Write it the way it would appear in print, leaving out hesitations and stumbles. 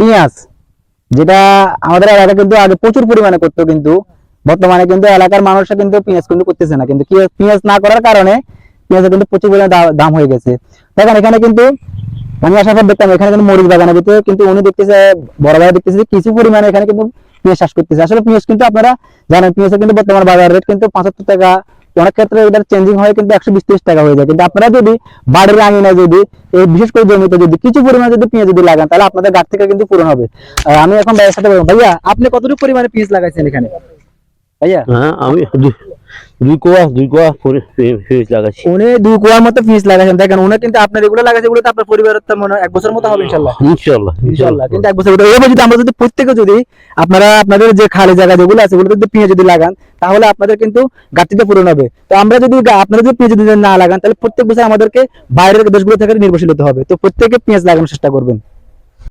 পেঁয়াজ, যেটা আমাদের এলাকা কিন্তু আগে প্রচুর পরিমাণে করতো, কিন্তু বর্তমানে কিন্তু এলাকার মানুষরা কিন্তু পেঁয়াজ কিন্তু করতেছে না, কিন্তু পেঁয়াজ না করার কারণে পেঁয়াজের কিন্তু প্রচুর পরিমাণে দাম হয়ে গেছে। দেখেন এখানে কিন্তু আমি আসার পর দেখতাম এখানে কিন্তু মরিচ বাগানের ভিতরে কিন্তু উনি দেখতেছে, বড় ভাই দেখতেছে কিছু পরিমাণে এখানে কিন্তু পেঁয়াজ চাষ করতেছে। আসলে পেঁয়াজ কিন্তু আপনারা জানেন পেঁয়াজের কিন্তু বর্তমান বাজার রেট কিন্তু 75 টাকা, অনেক ক্ষেত্রে এটার চেঞ্জিং হয় কিন্তু 120-30 টাকা হয়ে যায়। কিন্তু আপনারা যদি বাড়ির আঙিনায় যদি এই বিশেষ করে জমিতে যদি কিছু পরিমাণে যদি পেঁয়াজ যদি লাগান, তাহলে আপনাদের গাছ থেকে কিন্তু পূরণ হবে। আমি এখন ভাইয়ের সাথে বলবো, ভাইয়া আপনি কতটুকু পরিমাণে পেঁয়াজ লাগাইছেন এখানে? ভাইয়া হ্যাঁ, আমি দুই কোয়া করে পেঁয়াজ লাগাচ্ছি। উনি 2 কোয়ার মতো পেঁয়াজ লাগাইছেন। দেখেন উনি কিন্তু আপনার এগুলো লাগাইছে, এগুলো তো আপনার পরিবারের তো মনে হয় 1 বছর মতো হবে ইনশাআল্লাহ। ইনশাআল্লাহ ইনশাআল্লাহ কিন্তু 1 বছর এভাবে যদি আমরা যদি প্রত্যেকে যদি আপনারা আপনাদের যে খালি জায়গা যেগুলো আছে ওগুলো যদি পেঁয়াজ যদি লাগান, তাহলে আপনাদের কিন্তু ঘাটতিটা পূরণ হবে। তো আমরা যদি আপনারা যদি পেঁয়াজ যদি না লাগান, তাহলে প্রত্যেক বছর আমাদেরকে বাইরের দেশগুলো থেকে নির্ভরশীল হতে হবে। তো প্রত্যেকে পেঁয়াজ লাগানোর চেষ্টা করবেন।